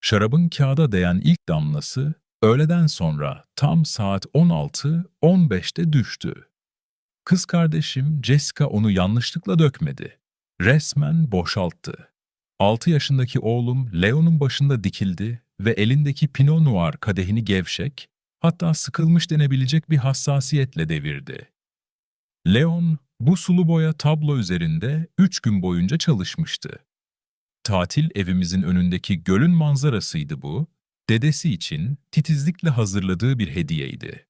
Şarabın kağıda değen ilk damlası öğleden sonra tam saat 16:15'te düştü. Kız kardeşim Jessica onu yanlışlıkla dökmedi. Resmen boşalttı. 6 yaşındaki oğlum Leo'nun başında dikildi ve elindeki Pinot Noir kadehini gevşek, hatta sıkılmış denebilecek bir hassasiyetle devirdi. Leon, bu sulu boya tablo üzerinde 3 gün boyunca çalışmıştı. Tatil evimizin önündeki gölün manzarasıydı bu, dedesi için titizlikle hazırladığı bir hediyeydi.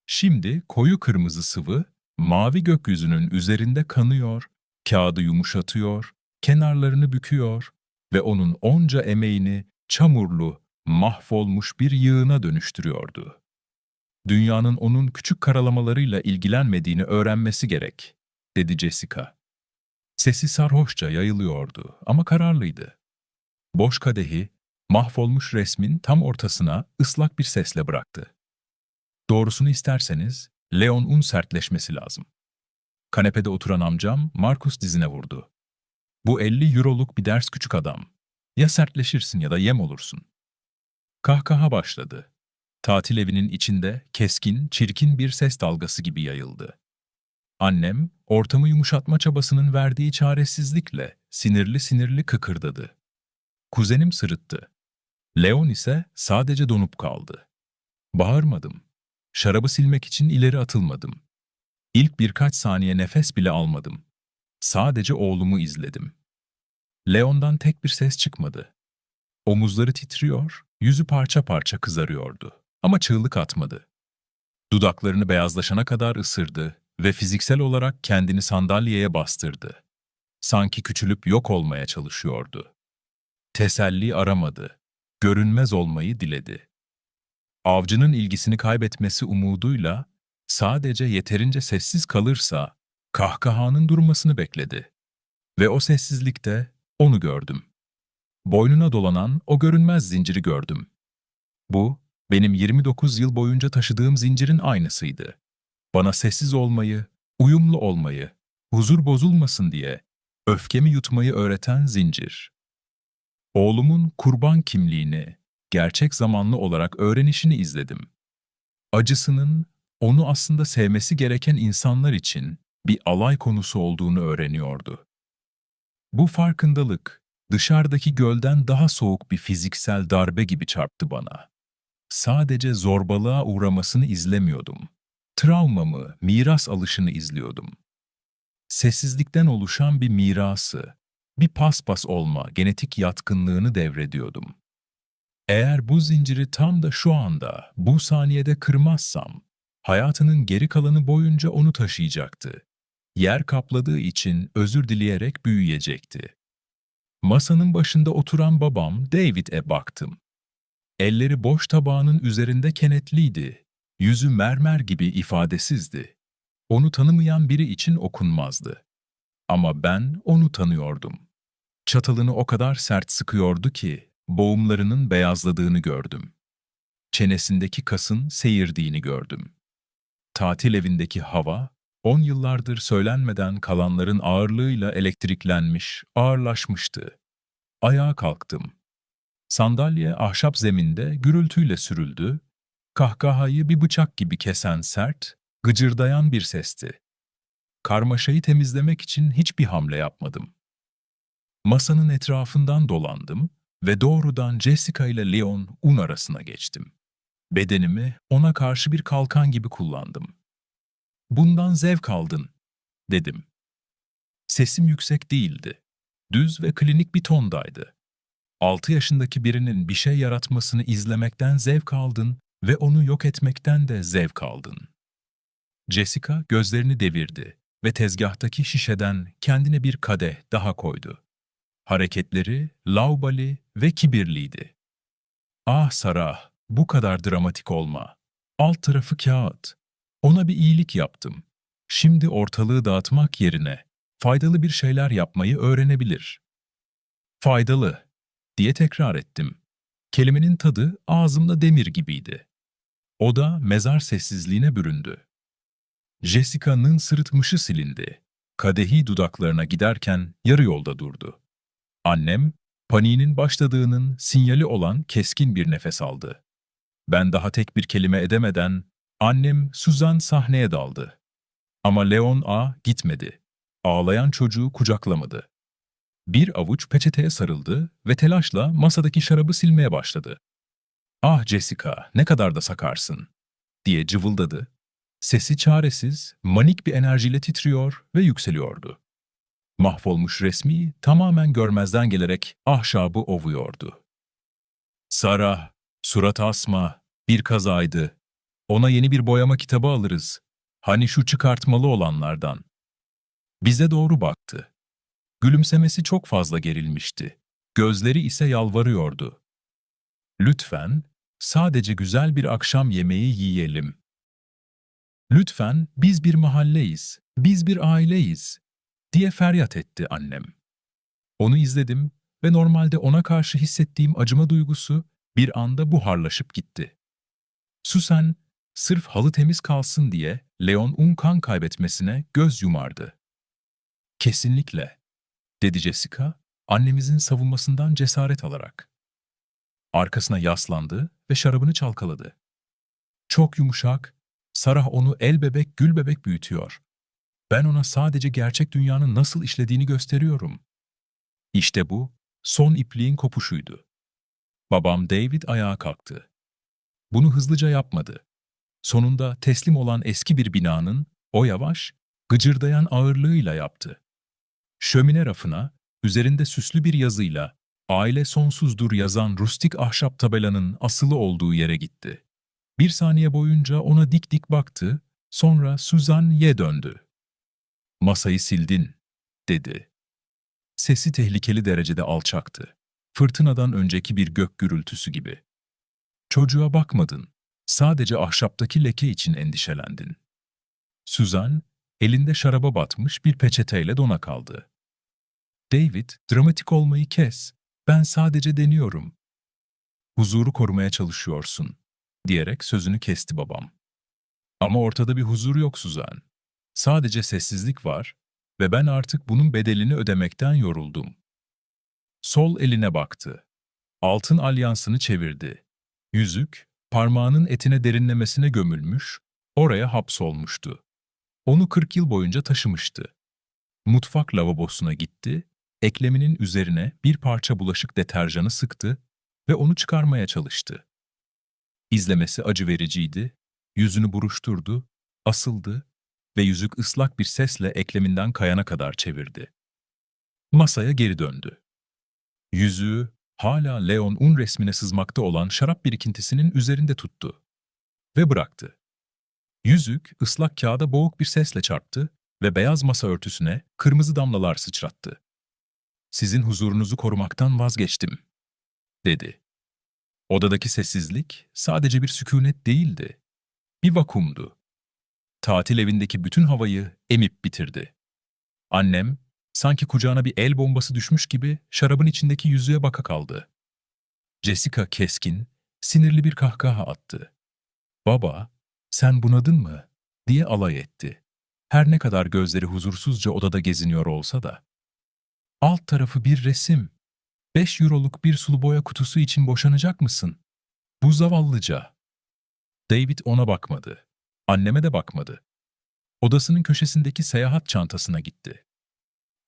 Şimdi koyu kırmızı sıvı, mavi gökyüzünün üzerinde kanıyor, kağıdı yumuşatıyor, kenarlarını büküyor ve onun onca emeğini çamurlu, mahvolmuş bir yığına dönüştürüyordu. Dünyanın onun küçük karalamalarıyla ilgilenmediğini öğrenmesi gerek, dedi Jessica. Sesi sarhoşça yayılıyordu ama kararlıydı. Boş kadehi, mahvolmuş resmin tam ortasına ıslak bir sesle bıraktı. Doğrusunu isterseniz, Leon un sertleşmesi lazım. Kanepede oturan amcam Markus dizine vurdu. Bu 50 euroluk bir ders küçük adam. Ya sertleşirsin ya da yem olursun. Kahkaha başladı. Tatil evinin içinde keskin, çirkin bir ses dalgası gibi yayıldı. Annem, ortamı yumuşatma çabasının verdiği çaresizlikle sinirli sinirli kıkırdadı. Kuzenim sırıttı. Leon ise sadece donup kaldı. Bağırmadım. Şarabı silmek için ileri atılmadım. İlk birkaç saniye nefes bile almadım. Sadece oğlumu izledim. Leon'dan tek bir ses çıkmadı. Omuzları titriyor, yüzü parça parça kızarıyordu. Ama çığlık atmadı. Dudaklarını beyazlaşana kadar ısırdı ve fiziksel olarak kendini sandalyeye bastırdı. Sanki küçülüp yok olmaya çalışıyordu. Teselli aramadı. Görünmez olmayı diledi. Avcının ilgisini kaybetmesi umuduyla sadece yeterince sessiz kalırsa kahkahanın durmasını bekledi. Ve o sessizlikte onu gördüm. Boynuna dolanan o görünmez zinciri gördüm. Bu, benim 29 yıl boyunca taşıdığım zincirin aynısıydı. Bana sessiz olmayı, uyumlu olmayı, huzur bozulmasın diye öfkemi yutmayı öğreten zincir. Oğlumun kurban kimliğini, gerçek zamanlı olarak öğrenişini izledim. Acısının, onu aslında sevmesi gereken insanlar için bir alay konusu olduğunu öğreniyordu. Bu farkındalık, dışarıdaki gölden daha soğuk bir fiziksel darbe gibi çarptı bana. Sadece zorbalığa uğramasını izlemiyordum. Travmamı, miras alışını izliyordum. Sessizlikten oluşan bir mirası, bir paspas olma genetik yatkınlığını devrediyordum. Eğer bu zinciri tam da şu anda, bu saniyede kırmazsam, hayatının geri kalanı boyunca onu taşıyacaktı. Yer kapladığı için özür dileyerek büyüyecekti. Masanın başında oturan babam David'e baktım. Elleri boş tabağının üzerinde kenetliydi. Yüzü mermer gibi ifadesizdi. Onu tanımayan biri için okunmazdı. Ama ben onu tanıyordum. Çatalını o kadar sert sıkıyordu ki boğumlarının beyazladığını gördüm. Çenesindeki kasın seyirdiğini gördüm. Tatil evindeki hava, 10 yıllardır söylenmeden kalanların ağırlığıyla elektriklenmiş, ağırlaşmıştı. Ayağa kalktım. Sandalye ahşap zeminde gürültüyle sürüldü, kahkahayı bir bıçak gibi kesen sert, gıcırdayan bir sesti. Karmaşayı temizlemek için hiçbir hamle yapmadım. Masanın etrafından dolandım ve doğrudan Jessica ile Leon un arasına geçtim. Bedenimi ona karşı bir kalkan gibi kullandım. "Bundan zevk aldın," dedim. Sesim yüksek değildi. Düz ve klinik bir tondaydı. 6 yaşındaki birinin bir şey yaratmasını izlemekten zevk aldın ve onu yok etmekten de zevk aldın. Jessica gözlerini devirdi ve tezgahtaki şişeden kendine bir kadeh daha koydu. Hareketleri laubali ve kibirliydi. "Ah Sarah, bu kadar dramatik olma. Alt tarafı kağıt. Ona bir iyilik yaptım. Şimdi ortalığı dağıtmak yerine faydalı bir şeyler yapmayı öğrenebilir." "Faydalı," diye tekrar ettim. Kelimenin tadı ağzımda demir gibiydi. O da mezar sessizliğine büründü. Jessica'nın sırıtmışı silindi. Kadehi dudaklarına giderken yarı yolda durdu. Annem, Paniğinin başladığının sinyali olan keskin bir nefes aldı. Ben daha tek bir kelime edemeden annem Suzan sahneye daldı. Ama Leon A gitmedi. Ağlayan çocuğu kucaklamadı. Bir avuç peçeteye sarıldı ve telaşla masadaki şarabı silmeye başladı. "Ah Jessica, ne kadar da sakarsın," diye cıvıldadı. Sesi çaresiz, manik bir enerjiyle titriyor ve yükseliyordu. Mahvolmuş resmi tamamen görmezden gelerek ahşabı ovuyordu. "Sarah, surat asma, bir kazaydı. Ona yeni bir boyama kitabı alırız. Hani şu çıkartmalı olanlardan." Bize doğru baktı. Gülümsemesi çok fazla gerilmişti. Gözleri ise yalvarıyordu. "Lütfen, sadece güzel bir akşam yemeği yiyelim. Lütfen, biz bir mahalleyiz, biz bir aileyiz," diye feryat etti annem. Onu izledim ve normalde ona karşı hissettiğim acıma duygusu bir anda buharlaşıp gitti. Susan, sırf halı temiz kalsın diye Leon kan kaybetmesine göz yumardı. "Kesinlikle," dedi Jessica, annemizin savunmasından cesaret alarak. Arkasına yaslandı ve şarabını çalkaladı. "Çok yumuşak, Sarah onu el bebek gül bebek büyütüyor. Ben ona sadece gerçek dünyanın nasıl işlediğini gösteriyorum." İşte bu, son ipliğin kopuşuydu. Babam David ayağa kalktı. Bunu hızlıca yapmadı. Sonunda teslim olan eski bir binanın o yavaş, gıcırdayan ağırlığıyla yaptı. Şömine rafına, üzerinde süslü bir yazıyla "Aile sonsuzdur" yazan rustik ahşap tabelanın asılı olduğu yere gitti. Bir saniye boyunca ona dik dik baktı, sonra Suzanne'ye döndü. "Masayı sildin," dedi. Sesi tehlikeli derecede alçaktı. Fırtınadan önceki bir gök gürültüsü gibi. "Çocuğa bakmadın. Sadece ahşaptaki leke için endişelendin." Suzanne, elinde şaraba batmış bir peçeteyle dona kaldı. "David, dramatik olmayı kes. Ben sadece deniyorum." "Huzuru korumaya çalışıyorsun," diyerek sözünü kesti babam. "Ama ortada bir huzur yok Suzanne. Sadece sessizlik var ve ben artık bunun bedelini ödemekten yoruldum." Sol eline baktı. Altın alyansını çevirdi. Yüzük, parmağının etine derinlemesine gömülmüş, oraya hapsolmuştu. Onu 40 yıl boyunca taşımıştı. Mutfak lavabosuna gitti, ekleminin üzerine bir parça bulaşık deterjanı sıktı ve onu çıkarmaya çalıştı. İzlemesi acı vericiydi, yüzünü buruşturdu, asıldı ve yüzük ıslak bir sesle ekleminden kayana kadar çevirdi. Masaya geri döndü. Yüzüğü hala Leon resmine sızmakta olan şarap birikintisinin üzerinde tuttu ve bıraktı. Yüzük ıslak kağıda boğuk bir sesle çarptı ve beyaz masa örtüsüne kırmızı damlalar sıçrattı. "Sizin huzurunuzu korumaktan vazgeçtim," dedi. Odadaki sessizlik sadece bir sükunet değildi, bir vakumdu. Tatil evindeki bütün havayı emip bitirdi. Annem, sanki kucağına bir el bombası düşmüş gibi şarabın içindeki yüzüğe baka kaldı. Jessica keskin, sinirli bir kahkaha attı. "Baba, sen bunadın mı?" diye alay etti. Her ne kadar gözleri huzursuzca odada geziniyor olsa da. "Alt tarafı bir resim. 5 euroluk bir sulu boya kutusu için boşanacak mısın? Bu zavallıca." David ona bakmadı. Anneme de bakmadı. Odasının köşesindeki seyahat çantasına gitti.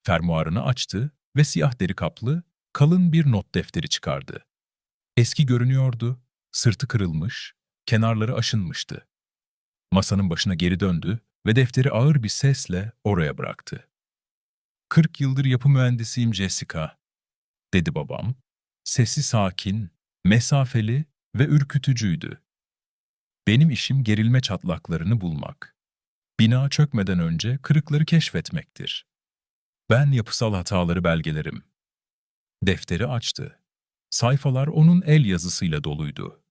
Fermuarını açtı ve siyah deri kaplı, kalın bir not defteri çıkardı. Eski görünüyordu, sırtı kırılmış, kenarları aşınmıştı. Masanın başına geri döndü ve defteri ağır bir sesle oraya bıraktı. "40 yıldır yapı mühendisiyim Jessica," dedi babam. Sesi sakin, mesafeli ve ürkütücüydü. "Benim işim gerilme çatlaklarını bulmak. Bina çökmeden önce kırıkları keşfetmektir. Ben yapısal hataları belgelerim." Defteri açtı. Sayfalar onun el yazısıyla doluydu.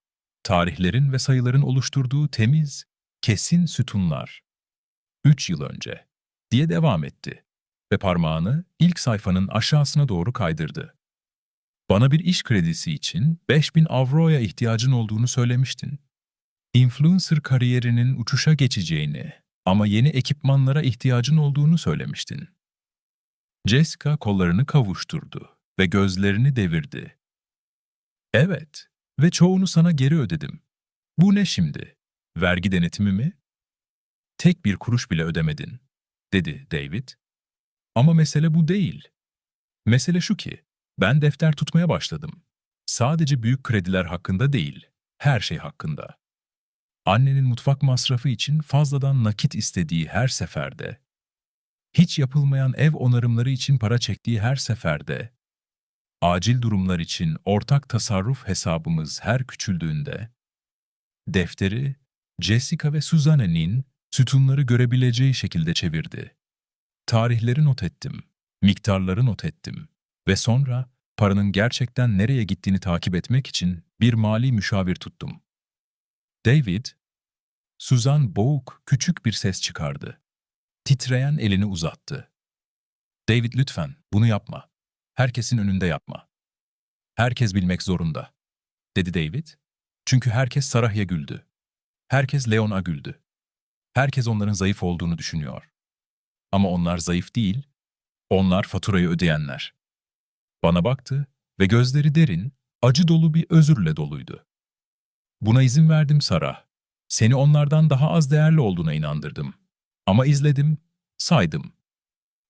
Tarihlerin ve sayıların oluşturduğu temiz, kesin sütunlar. 3 yıl önce, diye devam etti ve parmağını ilk sayfanın aşağısına doğru kaydırdı. "Bana bir iş kredisi için 5.000 avroya ihtiyacın olduğunu söylemiştin. Influencer kariyerinin uçuşa geçeceğini ama yeni ekipmanlara ihtiyacın olduğunu söylemiştin." Jessica kollarını kavuşturdu. ve gözlerini devirdi. Evet, ve çoğunu sana geri ödedim. Bu ne şimdi? Vergi denetimi mi? Tek bir kuruş bile ödemedin, dedi David. Ama mesele bu değil. Mesele şu ki, ben defter tutmaya başladım. Sadece büyük krediler hakkında değil, her şey hakkında. Annenin mutfak masrafı için fazladan nakit istediği her seferde, hiç yapılmayan ev onarımları için para çektiği her seferde, acil durumlar için ortak tasarruf hesabımız her küçüldüğünde, defteri Jessica ve Suzanne'nin sütunları görebileceği şekilde çevirdi. Tarihleri not ettim, miktarları not ettim ve sonra paranın gerçekten nereye gittiğini takip etmek için bir mali müşavir tuttum. David, Suzan boğuk, küçük bir ses çıkardı. Titreyen elini uzattı. David lütfen bunu yapma. Herkesin önünde yapma. Herkes bilmek zorunda, dedi David. Çünkü herkes Sarah'ya güldü. Herkes Leon'a güldü. Herkes onların zayıf olduğunu düşünüyor. Ama onlar zayıf değil, onlar faturayı ödeyenler. Bana baktı ve gözleri derin, acı dolu bir özürle doluydu. Buna izin verdim Sarah. Seni onlardan daha az değerli olduğuna inandırdım. Ama izledim, saydım.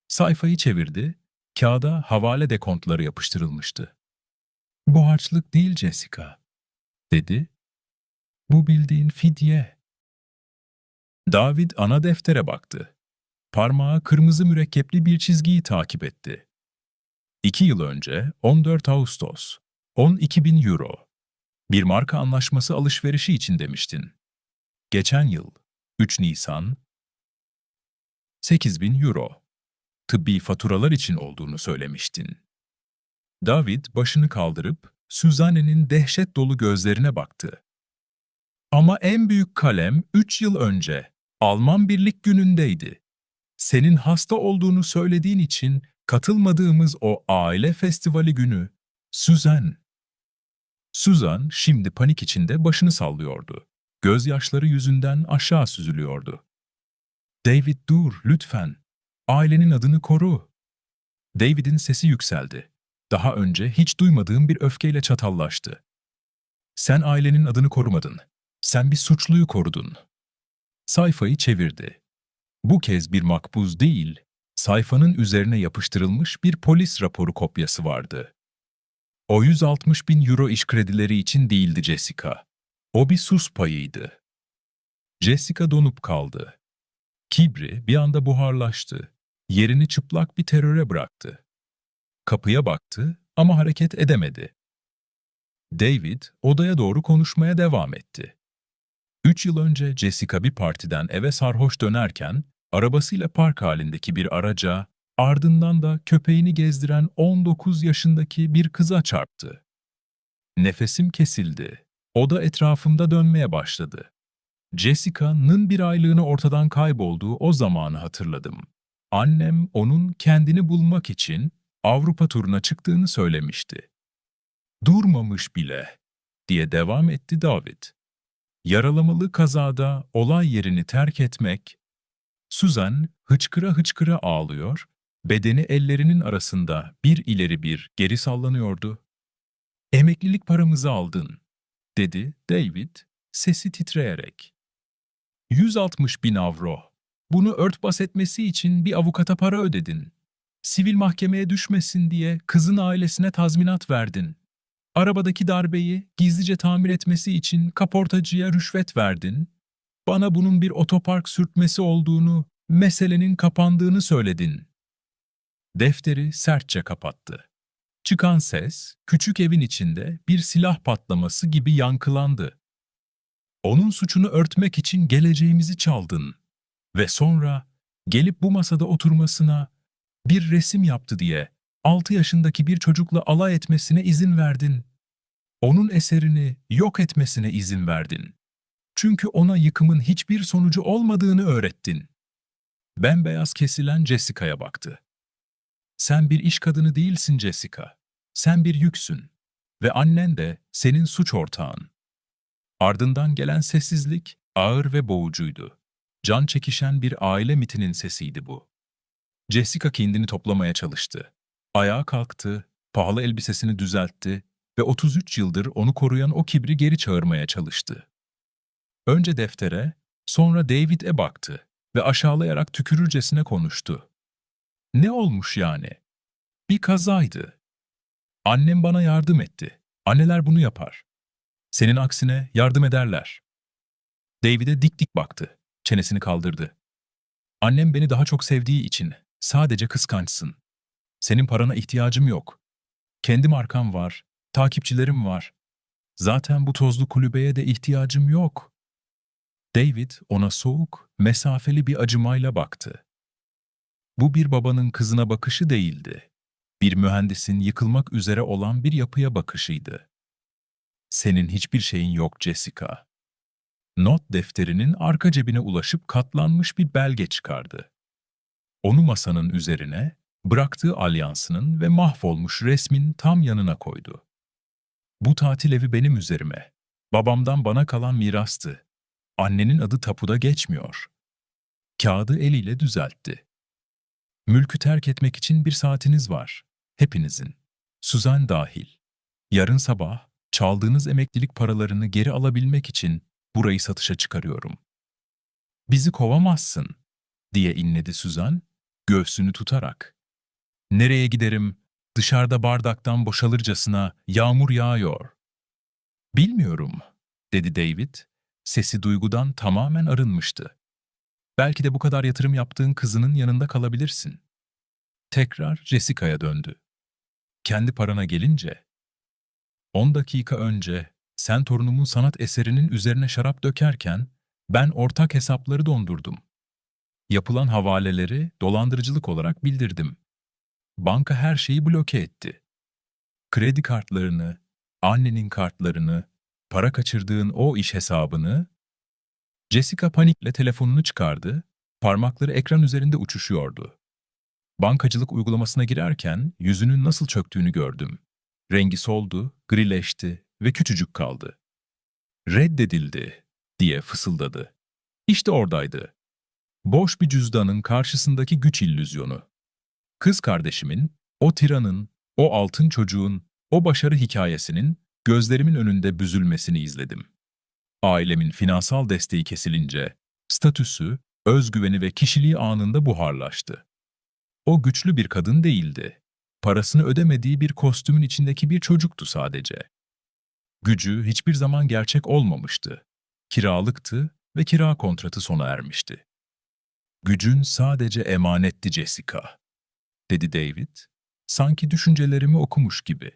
Sayfayı çevirdi, kağıda havale dekontları yapıştırılmıştı. Bu harçlık değil Jessica, dedi. Bu bildiğin fidye. David ana deftere baktı. Parmağı kırmızı mürekkepli bir çizgiyi takip etti. 2 yıl önce 14 Ağustos, 12.000 euro. Bir marka anlaşması alışverişi için demiştin. Geçen yıl 3 Nisan, 8.000 euro. Tıbbi faturalar için olduğunu söylemiştin. David başını kaldırıp Suzanne'nin dehşet dolu gözlerine baktı. Ama en büyük kalem 3 yıl önce, Alman Birlik Günü'ndeydi. Senin hasta olduğunu söylediğin için katılmadığımız o aile festivali günü. Suzan şimdi panik içinde başını sallıyordu. Gözyaşları yüzünden aşağı süzülüyordu. David dur, lütfen. Ailenin adını koru. David'in sesi yükseldi. Daha önce hiç duymadığım bir öfkeyle çatallaştı. Sen ailenin adını korumadın. Sen bir suçluyu korudun. Sayfayı çevirdi. Bu kez bir makbuz değil, sayfanın üzerine yapıştırılmış bir polis raporu kopyası vardı. O 160.000 euro iş kredileri için değildi Jessica. O bir sus payıydı. Jessica donup kaldı. Kibri bir anda buharlaştı. Yerini çıplak bir teröre bıraktı. Kapıya baktı ama hareket edemedi. David odaya doğru konuşmaya devam etti. 3 yıl önce Jessica bir partiden eve sarhoş dönerken arabasıyla park halindeki bir araca, ardından da köpeğini gezdiren 19 yaşındaki bir kıza çarptı. Nefesim kesildi. O da etrafımda dönmeye başladı. Jessica'nın bir aylığını ortadan kaybolduğu o zamanı hatırladım. Annem onun kendini bulmak için Avrupa turuna çıktığını söylemişti. Durmamış bile, diye devam etti David. Yaralamalı kazada olay yerini terk etmek, Suzan hıçkıra hıçkıra ağlıyor, bedeni ellerinin arasında bir ileri bir geri sallanıyordu. Emeklilik paramızı aldın, dedi David, sesi titreyerek. 160.000 avro. Bunu örtbas etmesi için bir avukata para ödedin. Sivil mahkemeye düşmesin diye kızın ailesine tazminat verdin. Arabadaki darbeyi gizlice tamir etmesi için kaportacıya rüşvet verdin. Bana bunun bir otopark sürtmesi olduğunu, meselenin kapandığını söyledin. Defteri sertçe kapattı. Çıkan ses, küçük evin içinde bir silah patlaması gibi yankılandı. Onun suçunu örtmek için geleceğimizi çaldın. Ve sonra gelip bu masada oturmasına, bir resim yaptı diye 6 yaşındaki bir çocukla alay etmesine izin verdin. Onun eserini yok etmesine izin verdin. Çünkü ona yıkımın hiçbir sonucu olmadığını öğrettin. Bembeyaz kesilen Jessica'ya baktı. Sen bir iş kadını değilsin Jessica. Sen bir yüksün. Ve annen de senin suç ortağın. Ardından gelen sessizlik ağır ve boğucuydu. Can çekişen bir aile mitinin sesiydi bu. Jessica kendini toplamaya çalıştı. Ayağa kalktı, Pahalı elbisesini düzeltti ve 33 yıldır onu koruyan o kibri geri çağırmaya çalıştı. Önce deftere, sonra David'e baktı ve aşağılayarak tükürürcesine konuştu. Ne olmuş yani? Bir kazaydı. Annem bana yardım etti. Anneler bunu yapar. Senin aksine yardım ederler. David'e dik dik baktı. Çenesini kaldırdı. Annem beni daha çok sevdiği için sadece kıskançsın. Senin parana ihtiyacım yok. Kendi markam var, takipçilerim var. Zaten bu tozlu kulübeye de ihtiyacım yok. David ona soğuk, mesafeli bir acımayla baktı. Bu bir babanın kızına bakışı değildi. Bir mühendisin yıkılmak üzere olan bir yapıya bakışıydı. Senin hiçbir şeyin yok Jessica. Not defterinin arka cebine ulaşıp katlanmış bir belge çıkardı. Onu masanın üzerine, bıraktığı alyansının ve mahvolmuş resmin tam yanına koydu. Bu tatil evi benim üzerime. Babamdan bana kalan mirastı. Annenin adı tapuda geçmiyor. Kağıdı eliyle düzeltti. Mülkü terk etmek için 1 saatiniz var. Hepinizin. Suzan dahil. Yarın sabah çaldığınız emeklilik paralarını geri alabilmek için burayı satışa çıkarıyorum. Bizi kovamazsın, diye inledi Suzan, göğsünü tutarak. Nereye giderim? Dışarıda bardaktan boşalırcasına yağmur yağıyor. Bilmiyorum, dedi David. Sesi duygudan tamamen arınmıştı. Belki de bu kadar yatırım yaptığın kızının yanında kalabilirsin. Tekrar Jessica'ya döndü. Kendi parana gelince, 10 dakika önce sen torunumun sanat eserinin üzerine şarap dökerken ben ortak hesapları dondurdum. Yapılan havaleleri dolandırıcılık olarak bildirdim. Banka her şeyi bloke etti. Kredi kartlarını, annenin kartlarını, para kaçırdığın o iş hesabını. Jessica panikle telefonunu çıkardı, parmakları ekran üzerinde uçuşuyordu. Bankacılık uygulamasına girerken yüzünün nasıl çöktüğünü gördüm. Rengi soldu, grileşti ve küçücük kaldı. Reddedildi, diye fısıldadı. İşte oradaydı. Boş bir cüzdanın karşısındaki güç illüzyonu. Kız kardeşimin, o tiranın, o altın çocuğun, o başarı hikayesinin gözlerimin önünde büzülmesini izledim. Ailemin finansal desteği kesilince, statüsü, özgüveni ve kişiliği anında buharlaştı. O güçlü bir kadın değildi. Parasını ödemediği bir kostümün içindeki bir çocuktu sadece. Gücü hiçbir zaman gerçek olmamıştı. Kiralıktı ve kira kontratı sona ermişti. Gücün sadece emanetti Jessica, dedi David, sanki düşüncelerimi okumuş gibi.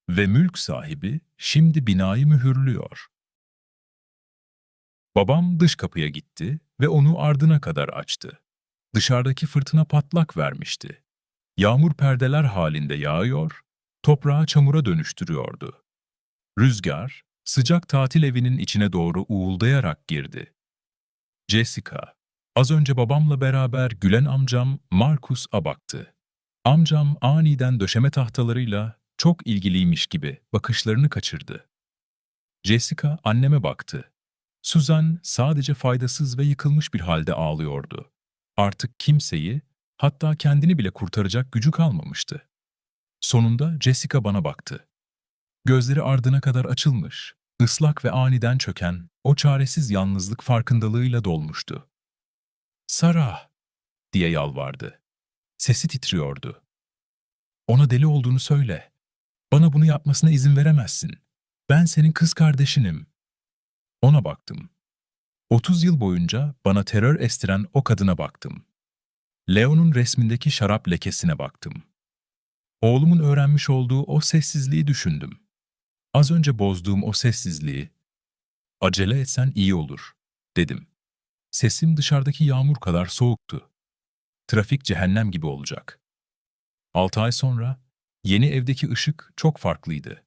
Ve mülk sahibi şimdi binayı mühürlüyor. Babam dış kapıya gitti ve onu ardına kadar açtı. Dışarıdaki fırtına patlak vermişti. Yağmur perdeler halinde yağıyor, toprağı çamura dönüştürüyordu. Rüzgar, sıcak tatil evinin içine doğru uğuldayarak girdi. Jessica, az önce babamla beraber gülen amcam Marcus'a baktı. Amcam aniden döşeme tahtalarıyla çok ilgiliymiş gibi bakışlarını kaçırdı. Jessica anneme baktı. Suzan sadece faydasız ve yıkılmış bir halde ağlıyordu. Artık kimseyi, hatta kendini bile kurtaracak gücü kalmamıştı. Sonunda Jessica bana baktı. Gözleri ardına kadar açılmış, ıslak ve aniden çöken, o çaresiz yalnızlık farkındalığıyla dolmuştu. "Sarah!" diye yalvardı. Sesi titriyordu. "Ona deli olduğunu söyle. Bana bunu yapmasına izin veremezsin. Ben senin kız kardeşinim." Ona baktım. 30 yıl boyunca bana terör estiren o kadına baktım. Leo'nun resmindeki şarap lekesine baktım. Oğlumun öğrenmiş olduğu o sessizliği düşündüm. Az önce bozduğum o sessizliği, "Acele etsen iyi olur," dedim. Sesim dışarıdaki yağmur kadar soğuktu. Trafik cehennem gibi olacak. 6 ay sonra yeni evdeki ışık çok farklıydı.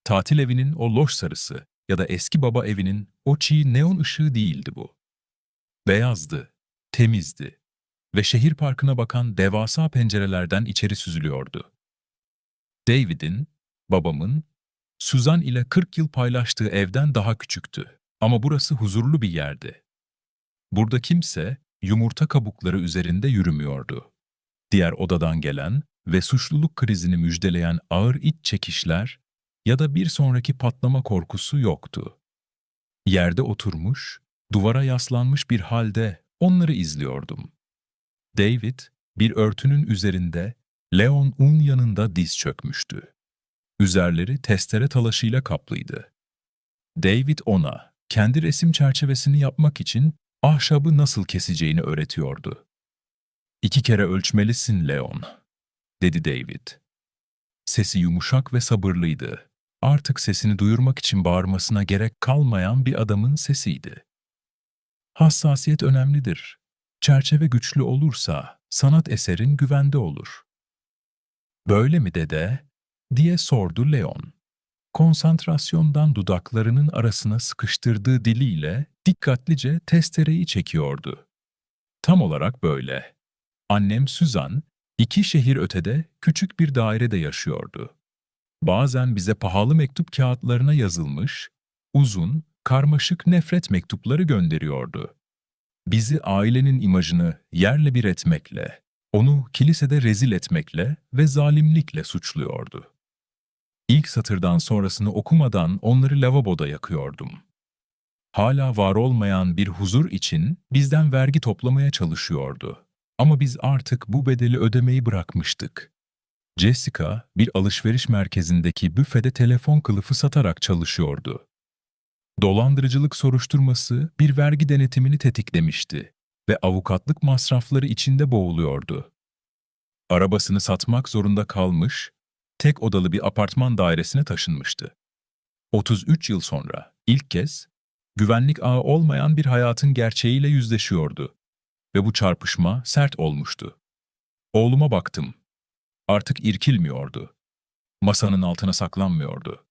Tatil evinin o loş sarısı ya da eski baba evinin o çiğ neon ışığı değildi bu. Beyazdı, temizdi ve şehir parkına bakan devasa pencerelerden içeri süzülüyordu. David'in, babamın, Suzan ile 40 yıl paylaştığı evden daha küçüktü. Ama burası huzurlu bir yerdi. Burada kimse yumurta kabukları üzerinde yürümüyordu. Diğer odadan gelen, ve suçluluk krizini müjdeleyen ağır iç çekişler ya da bir sonraki patlama korkusu yoktu. Yerde oturmuş, duvara yaslanmış bir halde onları izliyordum. David, bir örtünün üzerinde, Leon'un yanında diz çökmüştü. Üzerleri testere talaşıyla kaplıydı. David ona, kendi resim çerçevesini yapmak için ahşabı nasıl keseceğini öğretiyordu. "2 kere ölçmelisin Leon," dedi David. Sesi yumuşak ve sabırlıydı. Artık sesini duyurmak için bağırmasına gerek kalmayan bir adamın sesiydi. Hassasiyet önemlidir. Çerçeve güçlü olursa sanat eserin güvende olur. "Böyle mi dede?" diye sordu Leon. Konsantrasyondan dudaklarının arasına sıkıştırdığı diliyle dikkatlice testereyi çekiyordu. "Tam olarak böyle. Annem Suzan, 2 şehir ötede küçük bir dairede yaşıyordu. Bazen bize pahalı mektup kağıtlarına yazılmış, uzun, karmaşık nefret mektupları gönderiyordu. Bizi ailenin imajını yerle bir etmekle, onu kilisede rezil etmekle ve zalimlikle suçluyordu. İlk satırdan sonrasını okumadan onları lavaboda yakıyordum. Hala var olmayan bir huzur için bizden vergi toplamaya çalışıyordu. Ama biz artık bu bedeli ödemeyi bırakmıştık. Jessica, bir alışveriş merkezindeki büfede telefon kılıfı satarak çalışıyordu. Dolandırıcılık soruşturması bir vergi denetimini tetiklemişti ve avukatlık masrafları içinde boğuluyordu. Arabasını satmak zorunda kalmış, tek odalı bir apartman dairesine taşınmıştı. 33 yıl sonra ilk kez güvenlik ağı olmayan bir hayatın gerçeğiyle yüzleşiyordu ve bu çarpışma sert olmuştu. Oğluma baktım. Artık irkilmiyordu. Masanın altına saklanmıyordu.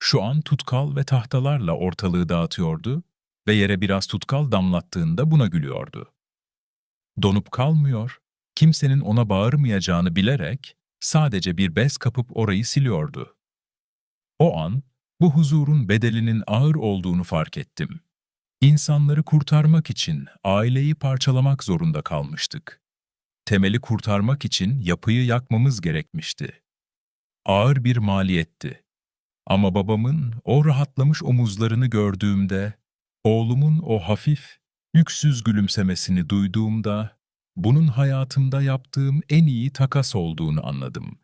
Şu an tutkal ve tahtalarla ortalığı dağıtıyordu ve yere biraz tutkal damlattığında buna gülüyordu. Donup kalmıyor, kimsenin ona bağırmayacağını bilerek sadece bir bez kapıp orayı siliyordu. O an bu huzurun bedelinin ağır olduğunu fark ettim. İnsanları kurtarmak için aileyi parçalamak zorunda kalmıştık. Temeli kurtarmak için yapıyı yakmamız gerekmişti. Ağır bir maliyetti. Ama babamın o rahatlamış omuzlarını gördüğümde, oğlumun o hafif, yüksüz gülümsemesini duyduğumda, bunun hayatımda yaptığım en iyi takas olduğunu anladım.